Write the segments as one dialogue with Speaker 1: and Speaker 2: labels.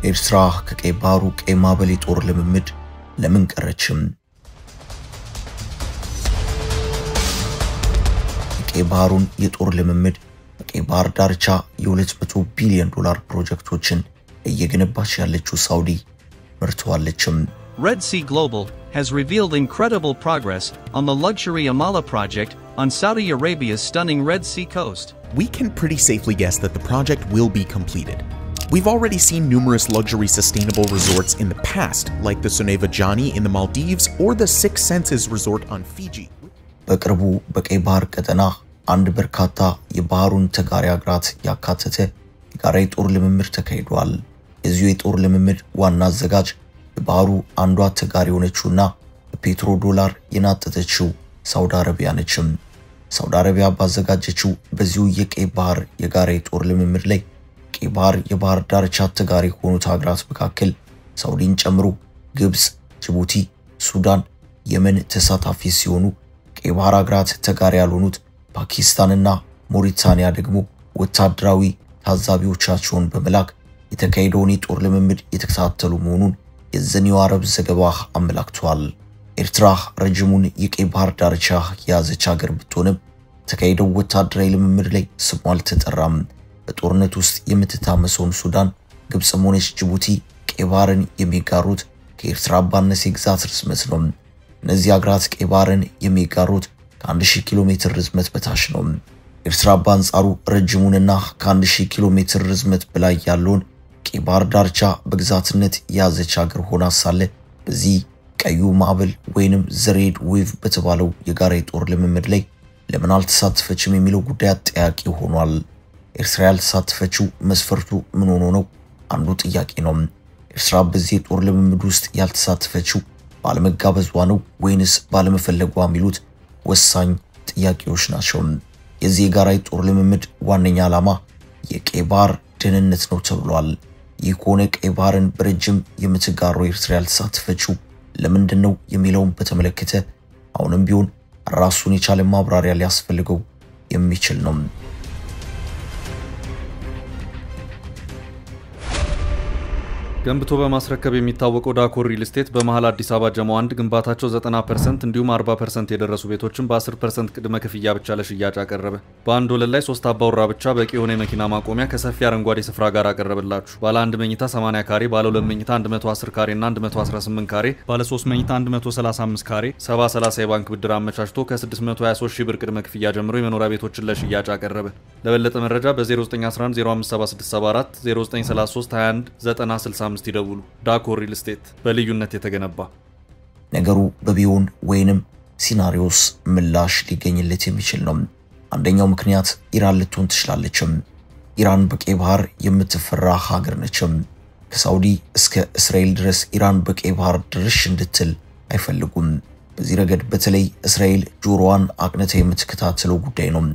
Speaker 1: ኤርትራ ከቀይ ባህሩ ቀይ ማዕበል ጦር ልምምድ ለምን ቀረችም? የቀይ ባህሩን የጦር ልምምድ በቀይ ባህር ዳርቻ የ$200 ቢሊዮን ፕሮጀክቶችን እየገነባች ያለችው ሳውዲ መርተዋለችም።
Speaker 2: Red Sea Global has revealed incredible progress on the luxury Amala project on Saudi Arabia's stunning Red Sea coast.
Speaker 3: We can pretty safely guess that the project will be completed. We've already seen numerous luxury sustainable resorts in the past, like the Soneva Jani in the Maldives or the Six Senses resort on Fiji.
Speaker 1: በቅርቡ በቀይ ባህር ቀጠና አንድ በርካታ የባህሩን ተጋሪ አገራት ያካተተ የጋራ የጦር ልምምድ ተካሂዷል። የዚህ የጦር ልምምድ ዋና አዘጋጅ የባህሩ አንዷ ተጋሪ ሆነችውና በፔትሮ ዶላር የናጠተችው ሳውዲ አረቢያ ነችም። ሳውዲ አረቢያ ባዘጋጀችው በዚሁ የቀይ ባህር የጋራ የጦር ልምምድ ላይ ቀይ ባህር የባህር ዳርቻ ተጋሪ ሆኑት አገራት መካከል ሳውዲን ጨምሮ ግብጽ፣ ጅቡቲ፣ ሱዳን፣ የመን ተሳታፊ ሲሆኑ ቀይ ባህር አገራት ተጋሪ ያልሆኑት ፓኪስታንና ሞሪታኒያ ደግሞ ወታደራዊ ታዛቢዎቻቸውን በመላክ የተካሄደውን የጦር ልምምድ የተከታተሉ መሆኑን የዘኒው አረብ ዘገባ አመላክቷል። ኤርትራ ረጅሙን የቀይ ባህር ዳርቻ የያዘች ሀገር ብትሆንም ተካሄደው ወታደራዊ ልምምድ ላይ ስሟ አልተጠራም። በጦርነት ውስጥ የምትታመሰውን ሱዳን፣ ግብጽም ሆነች ጅቡቲ ቀይ ባህርን የሚጋሩት ከኤርትራ ባነሰ ግዛት ርዝመት ነው። እነዚህ አገራት ቀይ ባህርን የሚጋሩት ከ1000 ኪሎ ሜትር ርዝመት በታች ነው። ኤርትራ በአንጻሩ ረጅሙንና ከ1000 ኪሎ ሜትር ርዝመት በላይ ያለውን ቀይ ባህር ዳርቻ በግዛትነት የያዘች ሀገር ሆና ሳለ በዚህ ቀዩ ማዕበል ወይንም ዘሬድ ዌቭ በተባለው የጋራ የጦር ልምምድ ላይ ለምን አልተሳተፈችም የሚለው ጉዳይ አጠያቂ ሆኗል። ኤርትራ ያልተሳተፈችው መስፈርቱ ምን ሆኖ ነው? አንዱ ጥያቄ ነው። ኤርትራ በዚህ የጦር ልምምድ ውስጥ ያልተሳተፈችው ባለመጋበዟ ነው ወይንስ ባለመፈለጓ የሚሉት ወሳኝ ጥያቄዎች ናቸው። የዚህ የጋራ የጦር ልምምድ ዋነኛ ዓላማ የቀይ ባህር ደህንነት ነው ተብሏል። ይህ ከሆነ ቀይ ባህርን በረጅም የምትጋራው ኤርትራ ያልተሳተፈችው ለምንድነው የሚለውን በተመለከተ አሁንም ቢሆን ራሱን የቻለ ማብራሪያ ሊያስፈልገው የሚችል ነው።
Speaker 4: ገንብቶ በማስረከብ የሚታወቀው ዳኮር ሪል ስቴት በመሃል አዲስ አበባ ጀሞ 1 ግንባታቸው 90% እንዲሁም 40% የደረሱ ቤቶችን በ10% ቅድመ ክፍያ ብቻ ለሽያጭ አቀረበ። በአንድ ወለል ላይ 3 አባወራ ብቻ በቂ የሆነ የመኪና ማቆሚያ ከሰፊ አረንጓዴ ስፍራ ጋር አቀረበላችሁ። ባለ 1 መኝታ 80 ካሬ፣ ባለ 2 መኝታ 110 ካሬ እና 118 ካሬ፣ ባለ 3 መኝታ 135 ካሬ 70/30 የባንክ ብድር አመቻችቶ ከ623 ሺህ ብር ቅድመ ክፍያ ጀምሮ የመኖሪያ ቤቶችን ለሽያጭ አቀረበ። ለበለጠ መረጃ በ0911 057674 0933 21 965 ይደውሉ። ዳኮር ሪል ስቴት በልዩነት የተገነባ
Speaker 1: ነገሩ በቢሆን ወይንም ሲናሪዮስ ምላሽ ሊገኝለት የሚችል ነው። አንደኛው ምክንያት ኢራን ልትሆን ትችላለች። ኢራን በቀይ ባህር የምትፈራ ሀገር ነች። ከሳውዲ እስከ እስራኤል ድረስ ኢራን በቀይ ባህር ድርሽ እንድትል አይፈልጉም። በዚህ ረገድ በተለይ እስራኤል ጆሮዋን አቅንታ የምትከታተለው ጉዳይ ነው።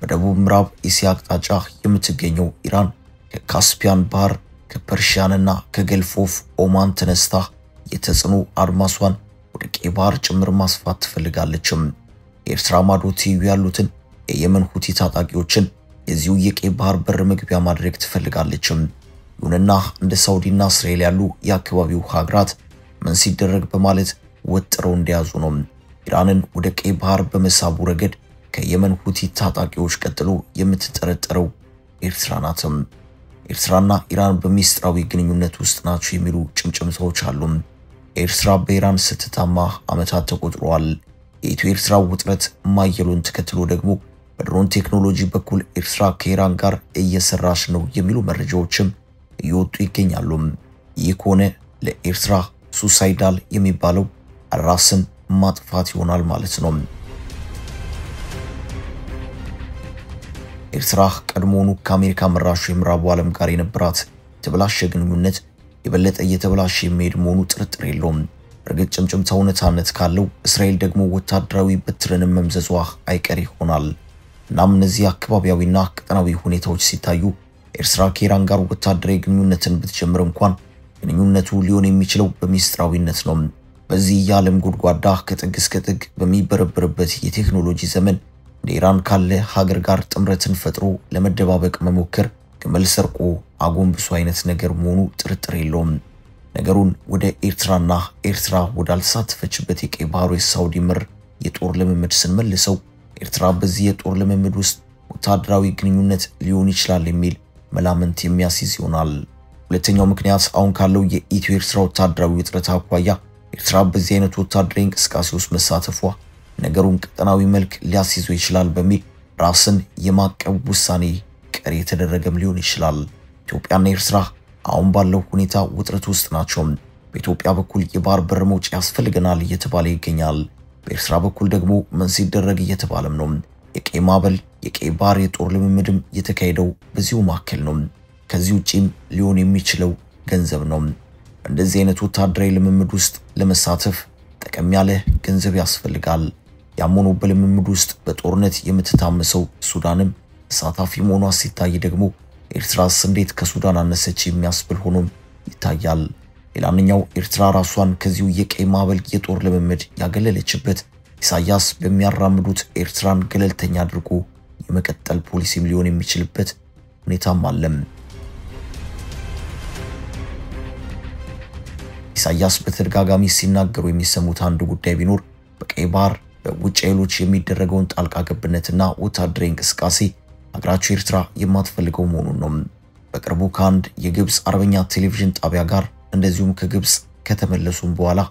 Speaker 1: በደቡብ ምዕራብ እስያ አቅጣጫ የምትገኘው ኢራን ከካስፒያን ባህር ከፐርሺያንና ከገልፍ ኦፍ ኦማን ተነስታ የተጽዕኖ አድማሷን ወደ ቀይ ባህር ጭምር ማስፋት ትፈልጋለች። የኤርትራ ማዶ ትይዩ ያሉትን የየመን ሁቲ ታጣቂዎችን የዚሁ የቀይ ባህር በር መግቢያ ማድረግ ትፈልጋለች። ይሁንና እንደ ሳውዲና እስራኤል ያሉ የአካባቢው ሀገራት ምን ሲደረግ በማለት ወጥረው እንደያዙ ነው። ኢራንን ወደ ቀይ ባህር በመሳቡ ረገድ ከየመን ሁቲ ታጣቂዎች ቀጥሎ የምትጠረጠረው ኤርትራ ናት። ኤርትራና ኢራን በሚስጥራዊ ግንኙነት ውስጥ ናቸው የሚሉ ጭምጭምታዎች አሉ። ኤርትራ በኢራን ስትታማ ዓመታት ተቆጥረዋል። የኢትዮ ኤርትራ ውጥረት ማየሉን ተከትሎ ደግሞ በድሮን ቴክኖሎጂ በኩል ኤርትራ ከኢራን ጋር እየሰራች ነው የሚሉ መረጃዎችም እየወጡ ይገኛሉ። ይህ ከሆነ ለኤርትራ ሱሳይዳል የሚባለው ራስን ማጥፋት ይሆናል ማለት ነው። ኤርትራ ቀድሞውኑ ከአሜሪካ መራሹ የምዕራቡ ዓለም ጋር የነበራት ተበላሸ ግንኙነት የበለጠ እየተበላሸ የሚሄድ መሆኑ ጥርጥር የለውም። እርግጥ ጭምጭምታው እውነታነት ካለው እስራኤል ደግሞ ወታደራዊ በትርን መምዘዟ አይቀር ይሆናል። እናም እነዚህ አካባቢያዊና ቀጠናዊ ሁኔታዎች ሲታዩ ኤርትራ ከኢራን ጋር ወታደራዊ ግንኙነትን ብትጀምር እንኳን ግንኙነቱ ሊሆን የሚችለው በሚስጥራዊነት ነው። በዚህ የዓለም ጉድጓዳ ከጥግ እስከ ጥግ በሚበረበርበት የቴክኖሎጂ ዘመን ኢራን ካለ ሀገር ጋር ጥምረትን ፈጥሮ ለመደባበቅ መሞከር ግመል ሰርቆ አጎንብሶ አይነት ነገር መሆኑ ጥርጥር የለውም። ነገሩን ወደ ኤርትራና ኤርትራ ወዳልተሳተፈችበት የቀይ ባህሩ የሳውዲ ምር የጦር ልምምድ ስንመልሰው ኤርትራ በዚህ የጦር ልምምድ ውስጥ ወታደራዊ ግንኙነት ሊሆን ይችላል የሚል መላምት የሚያስይዝ ይሆናል። ሁለተኛው ምክንያት አሁን ካለው የኢትዮ ኤርትራ ወታደራዊ ውጥረት አኳያ ኤርትራ በዚህ አይነት ወታደራዊ እንቅስቃሴ ውስጥ መሳተፏ ነገሩን ቀጠናዊ መልክ ሊያስይዘው ይችላል በሚል ራስን የማቀብ ውሳኔ ቀሪ የተደረገም ሊሆን ይችላል። ኢትዮጵያና ኤርትራ አሁን ባለው ሁኔታ ውጥረት ውስጥ ናቸው። በኢትዮጵያ በኩል የባህር በር መውጫ ያስፈልገናል እየተባለ ይገኛል። በኤርትራ በኩል ደግሞ ምን ሲደረግ እየተባለም ነው። የቀይ ማዕበል የቀይ ባህር የጦር ልምምድም የተካሄደው በዚሁ ማከል ነው። ከዚህ ውጪም ሊሆን የሚችለው ገንዘብ ነው። እንደዚህ አይነት ወታደራዊ ልምምድ ውስጥ ለመሳተፍ ጠቀም ያለ ገንዘብ ያስፈልጋል። ያሞኑ በልምምድ ውስጥ በጦርነት የምትታመሰው ሱዳንም ተሳታፊ መሆኗ ሲታይ ደግሞ ኤርትራስ እንዴት ከሱዳን አነሰች የሚያስብል ሆኖም ይታያል። ሌላኛው ኤርትራ ራሷን ከዚሁ የቀይ ማዕበል የጦር ልምምድ ያገለለችበት ኢሳያስ በሚያራምዱት ኤርትራን ገለልተኛ አድርጎ የመቀጠል ፖሊሲም ሊሆን የሚችልበት ሁኔታም አለም። ኢሳያስ በተደጋጋሚ ሲናገሩ የሚሰሙት አንድ ጉዳይ ቢኖር በቀይ ባህር በውጭ ኃይሎች የሚደረገውን ጣልቃ ገብነትና ወታደራዊ እንቅስቃሴ አገራቸው ኤርትራ የማትፈልገው መሆኑን ነው። በቅርቡ ከአንድ የግብጽ አረበኛ ቴሌቪዥን ጣቢያ ጋር እንደዚሁም ከግብጽ ከተመለሱም በኋላ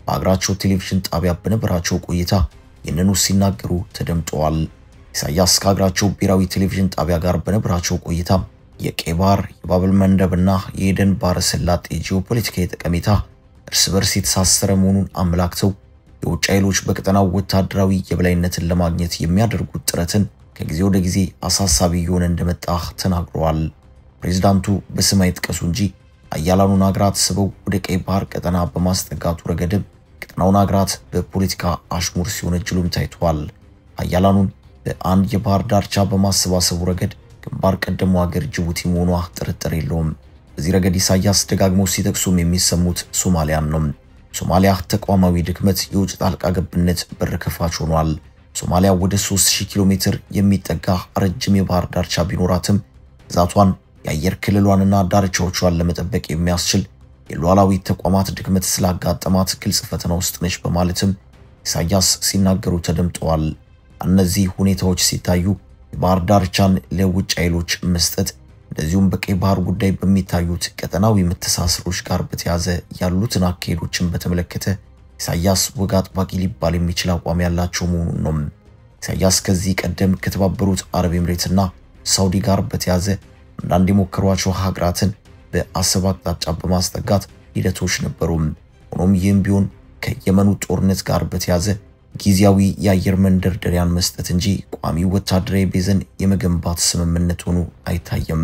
Speaker 1: በአገራቸው ቴሌቪዥን ጣቢያ በነበራቸው ቆይታ ይህንኑ ሲናገሩ ተደምጠዋል። ኢሳያስ ከአገራቸው ብሔራዊ ቴሌቪዥን ጣቢያ ጋር በነበራቸው ቆይታ የቀይ ባህር የባብል መንደብና የኤደን ባህረ ሰላጤ ጂኦፖለቲካዊ ጠቀሜታ እርስ በርስ የተሳሰረ መሆኑን አመላክተው የውጭ ኃይሎች በቀጠናው ወታደራዊ የበላይነትን ለማግኘት የሚያደርጉት ጥረትን ከጊዜ ወደ ጊዜ አሳሳቢ የሆነ እንደመጣ ተናግረዋል። ፕሬዝዳንቱ በስም አይጥቀሱ እንጂ አያላኑን አገራት ስበው ወደ ቀይ ባህር ቀጠና በማስጠጋቱ ረገድም ቀጠናውን አገራት በፖለቲካ አሽሙር ሲወነጅሉም ታይቷል። አያላኑን በአንድ የባህር ዳርቻ በማሰባሰቡ ረገድ ግንባር ቀደሙ ሀገር ጅቡቲ መሆኗ ጥርጥር የለውም። በዚህ ረገድ ኢሳያስ ደጋግመው ሲጠቅሱም የሚሰሙት ሶማሊያን ነው። ሶማሊያ ተቋማዊ ድክመት የውጭ ጣልቃ ገብነት በር ከፋች ሆኗል። ሶማሊያ ወደ 3000 ኪሎ ሜትር የሚጠጋ ረጅም የባህር ዳርቻ ቢኖራትም ግዛቷን የአየር ክልሏንና ዳርቻዎቿን ለመጠበቅ የሚያስችል የሉዓላዊ ተቋማት ድክመት ስላጋጠማት ግልጽ ፈተና ውስጥ ነች በማለትም ኢሳያስ ሲናገሩ ተደምጠዋል። እነዚህ ሁኔታዎች ሲታዩ የባህር ዳርቻን ለውጭ ኃይሎች መስጠት እንደዚሁም በቀይ ባህር ጉዳይ በሚታዩት ቀጠናዊ መተሳሰሮች ጋር በተያዘ ያሉትን አካሄዶችን በተመለከተ ኢሳያስ ወግ አጥባቂ ሊባል የሚችል አቋም ያላቸው መሆኑን ነው። ኢሳያስ ከዚህ ቀደም ከተባበሩት አረብ ኤምሬትና ሳውዲ ጋር በተያዘ አንዳንድ የሞከሯቸው ሀገራትን በአሰብ አቅጣጫ በማስጠጋት ሂደቶች ነበሩ። ሆኖም ይህም ቢሆን ከየመኑ ጦርነት ጋር በተያዘ ጊዜያዊ የአየር መንደርደሪያን መስጠት እንጂ ቋሚ ወታደራዊ ቤዝን የመገንባት ስምምነት ሆኖ አይታየም።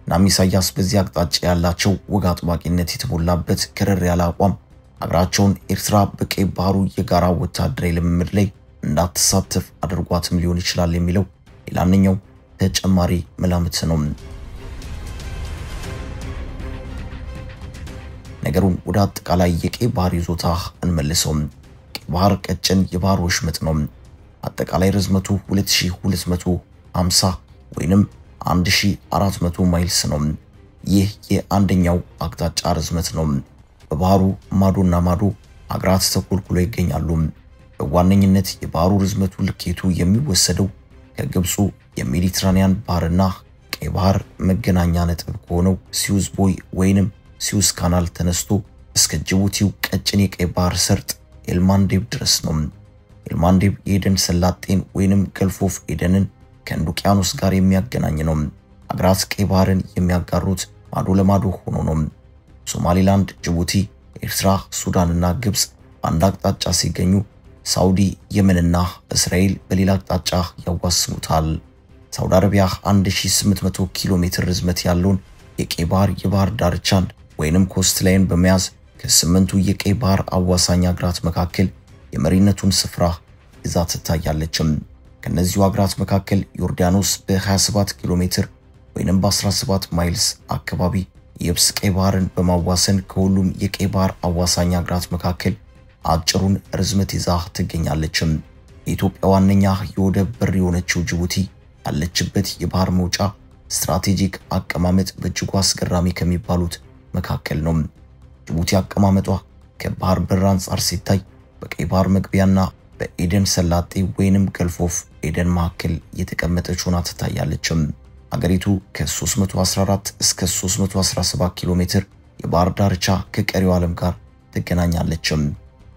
Speaker 1: እናም ኢሳያስ በዚህ አቅጣጫ ያላቸው ወግ አጥባቂነት የተሞላበት ከረር ያለ አቋም አገራቸውን ኤርትራ በቀይ ባህሩ የጋራ ወታደራዊ ልምምድ ላይ እንዳትሳተፍ አድርጓትም ሊሆን ይችላል የሚለው ሌላኛው ተጨማሪ መላምት ነው። ነገሩን ወደ አጠቃላይ የቀይ ባህር ይዞታ እንመልሰው። ቀይ ባህር ቀጭን የባህር ወሽመጥ ነው። አጠቃላይ ርዝመቱ 2250 ወይንም 1400 ማይልስ ነው። ይህ የአንደኛው አቅጣጫ ርዝመት ነው። በባህሩ ማዶና ማዶ አገራት ተኮልኩለው ይገኛሉ። በዋነኝነት የባህሩ ርዝመቱ ልኬቱ የሚወሰደው ከግብፁ የሜዲትራኒያን ባህርና ቀይ ባህር መገናኛ ነጥብ ከሆነው ሲዩዝ ቦይ ወይንም ሲዩዝ ካናል ተነስቶ እስከ ጅቡቲው ቀጭን የቀይ ባህር ሰርጥ ኤልማንዴብ ድረስ ነው። ኤልማንዴብ የኤደን ሰላጤን ወይንም ገልፍ ኦፍ ኤደንን ከህንድ ውቅያኖስ ጋር የሚያገናኝ ነው። አገራት ቀይ ባህርን የሚያጋሩት ማዶ ለማዶ ሆኖ ነው። ሶማሊላንድ፣ ጅቡቲ፣ ኤርትራ፣ ሱዳንና ግብጽ በአንድ አቅጣጫ ሲገኙ ሳውዲ፣ የመንና እስራኤል በሌላ አቅጣጫ ያዋስኑታል። ሳውዲ አረቢያ 1800 ኪሎ ሜትር ርዝመት ያለውን የቀይ ባህር የባህር ዳርቻን ወይንም ኮስት ላይን በመያዝ ከስምንቱ የቀይ ባህር አዋሳኝ አገራት መካከል የመሪነቱን ስፍራ ይዛ ትታያለች። ከነዚሁ አገራት መካከል ዮርዳኖስ በ27 ኪሎ ሜትር ወይንም በ17 ማይልስ አካባቢ የብስ ቀይ ባህርን በማዋሰን ከሁሉም የቀይ ባህር አዋሳኝ አገራት መካከል አጭሩን ርዝመት ይዛ ትገኛለች። የኢትዮጵያ ዋነኛ የወደብ በር የሆነችው ጅቡቲ ያለችበት የባህር መውጫ ስትራቴጂክ አቀማመጥ በእጅጉ አስገራሚ ከሚባሉት መካከል ነው። ጅቡቲ አቀማመጧ ከባህር በር አንጻር ሲታይ በቀይ ባህር መግቢያና በኤደን ሰላጤ ወይንም ገልፍ ኦፍ ኤደን መካከል የተቀመጠች ሆና ትታያለች። አገሪቱ ከ314 እስከ 317 ኪሎ ሜትር የባህር ዳርቻ ከቀሪው ዓለም ጋር ትገናኛለች።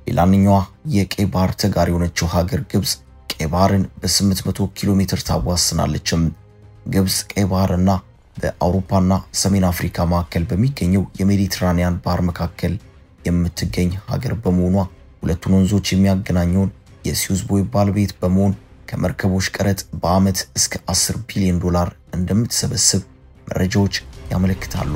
Speaker 1: ሌላኛዋ የቀይ ባህር ተጋሪ የሆነችው ሀገር ግብጽ ቀይ ባህርን በ800 ኪሎ ሜትር ታዋስናለች። ግብጽ ቀይ ባህርና በአውሮፓና ሰሜን አፍሪካ መካከል በሚገኘው የሜዲትራኒያን ባህር መካከል የምትገኝ ሀገር በመሆኗ ሁለቱን ወንዞች የሚያገናኘውን የሱዌዝ ቦይ ባለቤት በመሆን ከመርከቦች ቀረጥ በአመት እስከ 10 ቢሊዮን ዶላር እንደምትሰበስብ መረጃዎች ያመለክታሉ።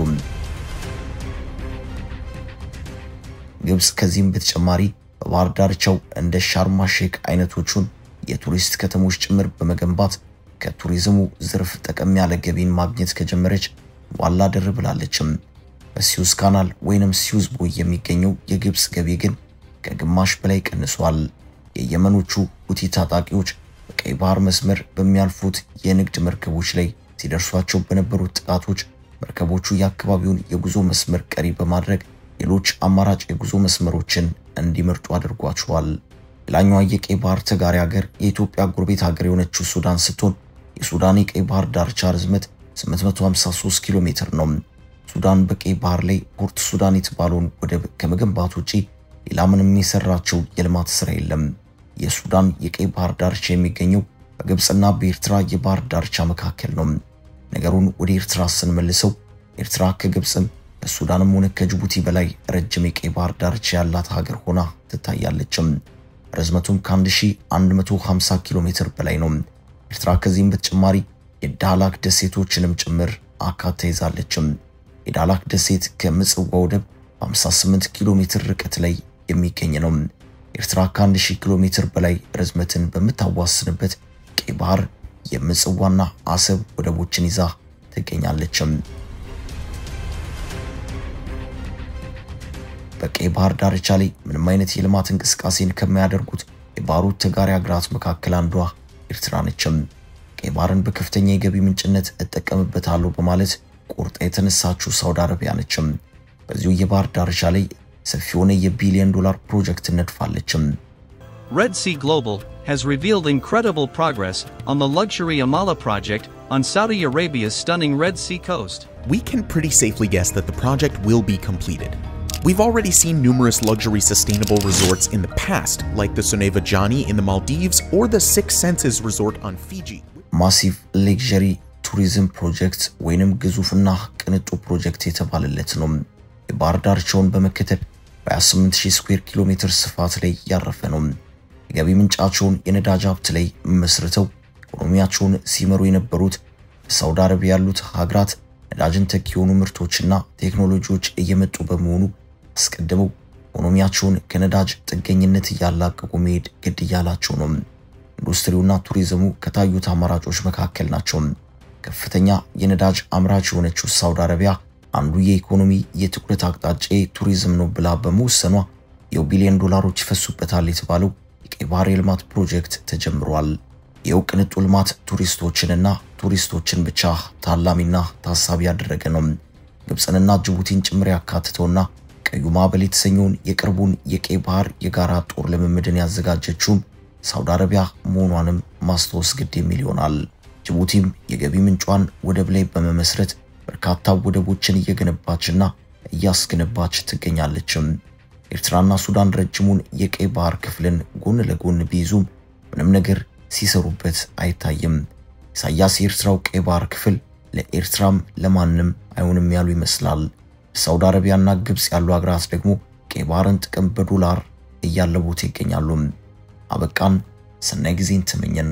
Speaker 1: ግብጽ ከዚህም በተጨማሪ በባህር ዳርቻው እንደ ሻርም ሼክ አይነቶቹን የቱሪስት ከተሞች ጭምር በመገንባት ከቱሪዝሙ ዘርፍ ጠቀም ያለ ገቢን ማግኘት ከጀመረች ዋላ ደር ብላለች። በሱዌዝ ካናል ወይንም ሱዌዝ ቦይ የሚገኘው የግብጽ ገቢ ግን ከግማሽ በላይ ቀንሷል። የየመኖቹ ሁቲ ታጣቂዎች በቀይ ባህር መስመር በሚያልፉት የንግድ መርከቦች ላይ ሲደርሷቸው በነበሩት ጥቃቶች መርከቦቹ የአካባቢውን የጉዞ መስመር ቀሪ በማድረግ ሌሎች አማራጭ የጉዞ መስመሮችን እንዲመርጡ አድርጓቸዋል። ሌላኛዋ የቀይ ባህር ተጋሪ ሀገር የኢትዮጵያ ጎረቤት ሀገር የሆነችው ሱዳን ስትሆን የሱዳን የቀይ ባህር ዳርቻ ርዝመት 853 ኪሎ ሜትር ነው። ሱዳን በቀይ ባህር ላይ ፖርት ሱዳን የተባለውን ወደብ ከመገንባት ውጪ ሌላ ምንም የሰራቸው የልማት ስራ የለም። የሱዳን የቀይ ባህር ዳርቻ የሚገኘው በግብጽና በኤርትራ የባህር ዳርቻ መካከል ነው። ነገሩን ወደ ኤርትራ ስንመልሰው ኤርትራ ከግብጽም ከሱዳንም ሆነ ከጅቡቲ በላይ ረጅም የቀይ ባህር ዳርቻ ያላት ሀገር ሆና ትታያለች። ርዝመቱም ከ1150 ኪሎ ሜትር በላይ ነው። ኤርትራ ከዚህም በተጨማሪ የዳህላክ ደሴቶችንም ጭምር አካታ ይዛለች። የዳህላክ ደሴት ከምጽዋ ወደብ 58 ኪሎ ሜትር ርቀት ላይ የሚገኝ ነው። ኤርትራ ከ1000 ኪሎ ሜትር በላይ ርዝመትን በምታዋስንበት ቀይ ባህር የምጽዋና አሰብ ወደቦችን ይዛ ትገኛለች። በቀይ ባህር ዳርቻ ላይ ምንም አይነት የልማት እንቅስቃሴን ከማያደርጉት የባህሩ ተጋሪ ሀገራት መካከል አንዷ ኤርትራ ነች። ቀይ ባህርን በከፍተኛ የገቢ ምንጭነት እጠቀምበታለሁ በማለት ቆርጣ የተነሳችው ሳውዲ አረቢያ ነች። በዚሁ የባህር ዳርቻ ላይ ሰፊ የሆነ የቢሊዮን ዶላር ፕሮጀክት ነድፋለች።
Speaker 2: Red Sea Global has revealed incredible progress on the luxury Amala project on Saudi Arabia's stunning Red Sea coast.
Speaker 3: We can pretty safely guess that the project will be completed. We've already seen numerous luxury sustainable resorts in the past, like the Soneva Jani in the Maldives or the Six Senses resort on Fiji.
Speaker 1: Massive luxury tourism project ወይንም ግዙፍና ቅንጡ ፕሮጀክት የተባለለት ነው። የባህር ዳርቻውን በመከተል በ28000 ስኩዌር ኪሎ ሜትር ስፋት ላይ ያረፈ ነው። የገቢ ምንጫቸውን የነዳጅ ሀብት ላይ መስርተው ኢኮኖሚያቸውን ሲመሩ የነበሩት በሳውዲ አረቢያ ያሉት ሀገራት ነዳጅን ተኪ የሆኑ ምርቶችና ቴክኖሎጂዎች እየመጡ በመሆኑ አስቀድመው ኢኮኖሚያቸውን ከነዳጅ ጥገኝነት ያላቀቁ መሄድ ግድ እያላቸው ነው። ኢንዱስትሪውና ቱሪዝሙ ከታዩት አማራጮች መካከል ናቸው። ከፍተኛ የነዳጅ አምራች የሆነችው ሳውዲ አረቢያ አንዱ የኢኮኖሚ የትኩረት አቅጣጫ ቱሪዝም ነው ብላ በመወሰኗ የቢሊዮን ዶላሮች ይፈሱበታል የተባለው የቀይ ባህር የልማት ፕሮጀክት ተጀምሯል። የቅንጡ ልማት ቱሪስቶችን ብቻ ታላሚና ታሳቢ ያደረገ ነው። ግብጽንና ጅቡቲን ጭምር ያካተተውና ቀዩ ማዕበል የተሰኘውን የቅርቡን የቀይ ባህር የጋራ ጦር ልምምድን ያዘጋጀችው ሳውዲ አረቢያ መሆኗንም ማስተዋወስ ግድ የሚል ይሆናል። ጅቡቲም የገቢ ምንጯን ወደብ ላይ በመመስረት በርካታ ወደቦችን እየገነባችና እያስገነባች ትገኛለች። ኤርትራና ሱዳን ረጅሙን የቀይ ባህር ክፍልን ጎን ለጎን ቢይዙም ምንም ነገር ሲሰሩበት አይታይም። ኢሳያስ የኤርትራው ቀይ ባህር ክፍል ለኤርትራም ለማንም አይሆንም ያሉ ይመስላል። ሳውዲ አረቢያና ግብጽ ያሉ ሀገራት ደግሞ ቀይ ባህርን ጥቅም በዶላር እያለቡት ይገኛሉ። አበቃን። ሰናይ ጊዜን ተመኘን።